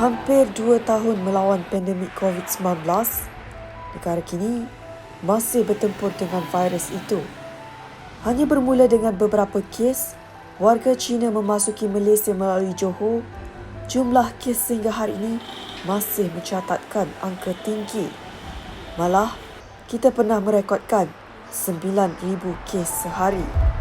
Hampir 2 tahun melawan pandemik COVID-19, negara kini masih bertempur dengan virus itu. Hanya bermula dengan beberapa kes, warga Cina memasuki Malaysia melalui Johor, jumlah kes sehingga hari ini masih mencatatkan angka tinggi. Malah, kita pernah merekodkan 9,000 kes sehari.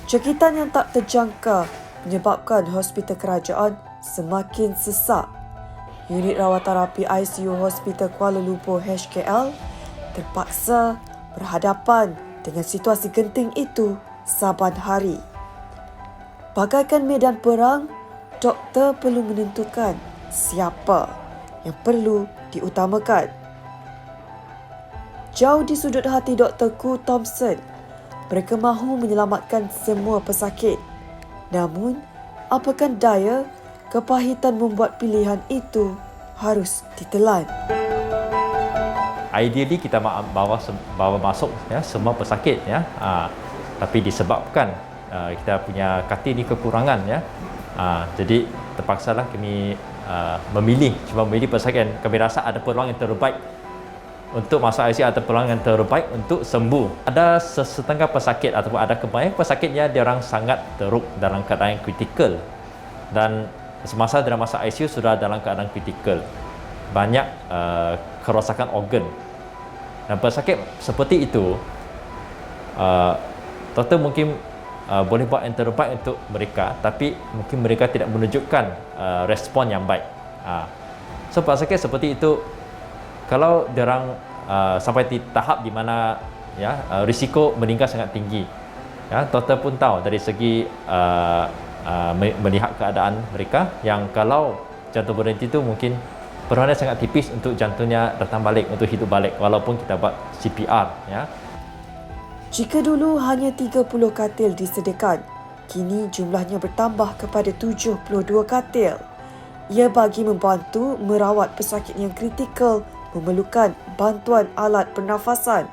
Jangkitan yang tak terjangka menyebabkan hospital kerajaan semakin sesak. Unit rawatan rapi ICU Hospital Kuala Lumpur HKL terpaksa berhadapan dengan situasi genting itu saban hari. Bagaikan medan perang, doktor perlu menentukan siapa yang perlu diutamakan. Jauh di sudut hati Dr. Koo Thompson, mereka mahu menyelamatkan semua pesakit. Namun, apakah daya, kepahitan membuat pilihan itu harus ditelan. Ideally kita bawa masuk semua pesakit tapi disebabkan kita punya katil ni kekurangan jadi terpaksalah kami memilih pesakit yang kami rasa ada peluang yang terbaik untuk masuk ICU atau peluang yang terbaik untuk sembuh. Ada setengah pesakit ataupun ada kebanyakan pesakitnya dia orang sangat teruk dalam keadaan yang kritikal dan semasa dia masuk ICU sudah dalam keadaan kritikal. Banyak kerosakan organ. Dan pesakit seperti itu doktor mungkin boleh buat yang terbaik untuk mereka, tapi mungkin mereka tidak menunjukkan respon yang baik. So pesakit seperti itu kalau diorang sampai di tahap di mana risiko meninggal sangat tinggi, doktor pun tahu dari segi melihat keadaan mereka yang kalau jantung berhenti itu mungkin peluangnya sangat tipis untuk jantungnya datang balik, untuk hidup balik walaupun kita buat CPR. Jika dulu hanya 30 katil disediakan, kini jumlahnya bertambah kepada 72 katil. Ia bagi membantu merawat pesakit yang kritikal memerlukan bantuan alat pernafasan.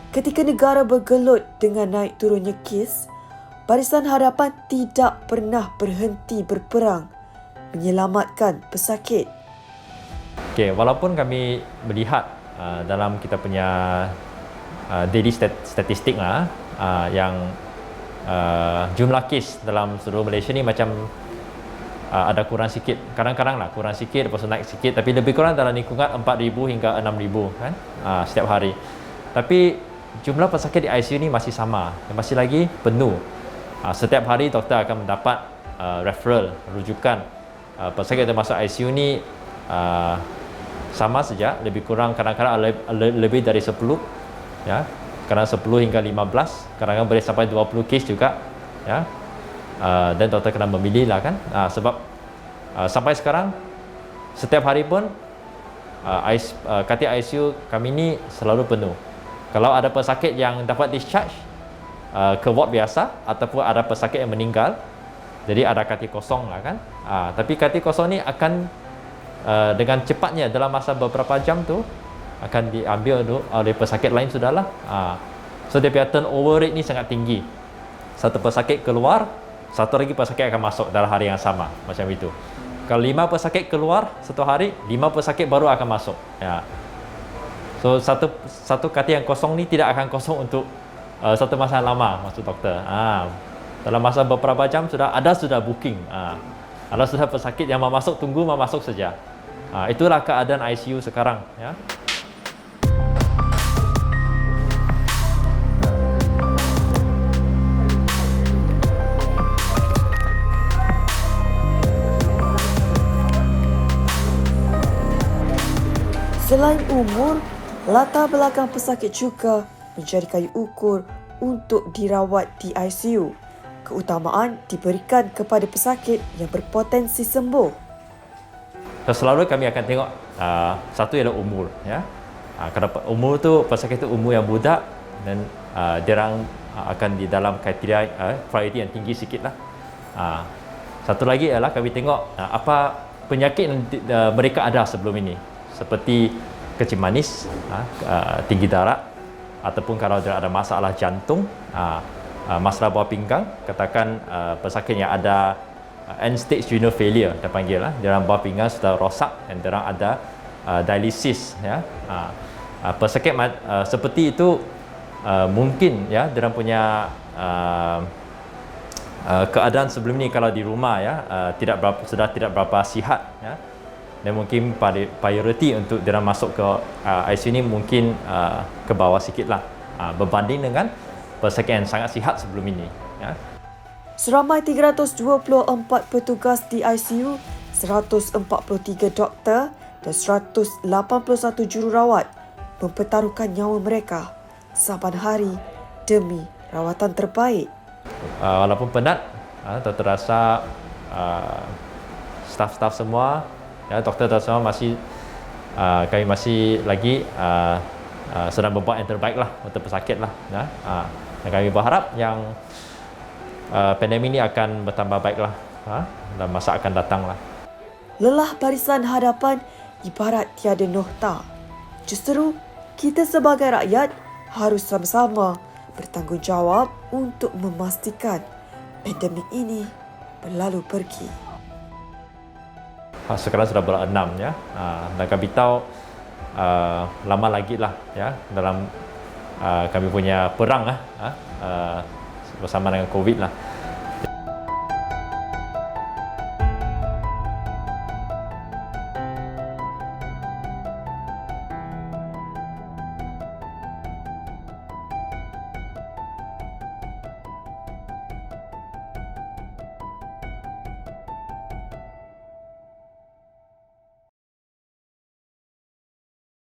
Ketika negara bergelut dengan naik turunnya kes, Barisan Harapan tidak pernah berhenti berperang menyelamatkan pesakit. Okay, walaupun kami melihat dalam kita punya daily statistik yang jumlah kes dalam seluruh Malaysia ni macam ada kurang sikit, kadang-kadang lah kurang sikit, lepas tu naik sikit, tapi lebih kurang dalam lingkungan 4,000 hingga 6,000 kan setiap hari. Tapi jumlah pesakit di ICU ni masih sama, masih lagi penuh. Setiap hari doktor akan mendapat referral, rujukan pesakit yang masuk ICU ni sama saja, lebih kurang kadang-kadang lebih dari 10 kadang 10 hingga 15, kadang-kadang boleh sampai 20 kes juga dan doktor kena memilih lah kan, sebab sampai sekarang setiap hari pun katil ICU kami ni selalu penuh. Kalau ada pesakit yang dapat discharge ke ward biasa ataupun ada pesakit yang meninggal, jadi ada katil kosong lah kan, tapi katil kosong ni akan dengan cepatnya dalam masa beberapa jam tu akan diambil oleh pesakit lain sudahlah. So dia punya turnover rate ni sangat tinggi. Satu pesakit keluar, satu lagi pesakit akan masuk dalam hari yang sama, macam itu. Kalau 5 pesakit keluar satu hari, 5 pesakit baru akan masuk. So satu katil yang kosong ni tidak akan kosong untuk satu masa lama, maksud doktor. Dalam masa beberapa jam sudah booking. Ada sudah pesakit yang mau masuk, tunggu mau masuk saja. Itulah keadaan ICU sekarang. Selain umur, latar belakang pesakit juga menjadi kayu ukur untuk dirawat di ICU. Keutamaan diberikan kepada pesakit yang berpotensi sembuh. Selalu kami akan tengok satu ialah umur. Kalau umur tu, pesakit tu umur yang budak dan dia orang akan di dalam kriteria priority yang tinggi sikit lah. Satu lagi ialah kami tengok apa penyakit yang mereka ada sebelum ini, seperti kencing manis, tinggi darah, ataupun kalau ada masalah jantung, masalah buah pinggang, katakan pesakit yang ada end stage renal failure, kita panggil dalam buah pinggang sudah rosak dan dia ada dialisis, ya. Pesakit seperti itu mungkin ya dia punya keadaan sebelum ni kalau di rumah ya sudah tidak berapa sihat, ya, dan mungkin priority untuk dia masuk ke ICU ni mungkin ke bawah sikit lah berbanding dengan pesakit yang sangat sihat sebelum ini, ya. Seramai 324 petugas di ICU, 143 doktor dan 181 jururawat mempertaruhkan nyawa mereka saban hari demi rawatan terbaik. Walaupun penat, doktor rasa staf-staf semua, ya, doktor semua masih kami masih lagi sedang berbuat yang terbaik lah untuk pesakit lah, ya. Dan kami berharap yang pandemik ini akan bertambah baik lah dalam masa akan datang lah. Lelah barisan hadapan ibarat tiada noktah. Justru kita sebagai rakyat harus sama-sama bertanggungjawab untuk memastikan pandemik ini berlalu pergi. Sekarang sudah bulan 6, ya, dan kami tahu lama lagi lah, ya, dalam kami punya perang bersama dengan COVID lah.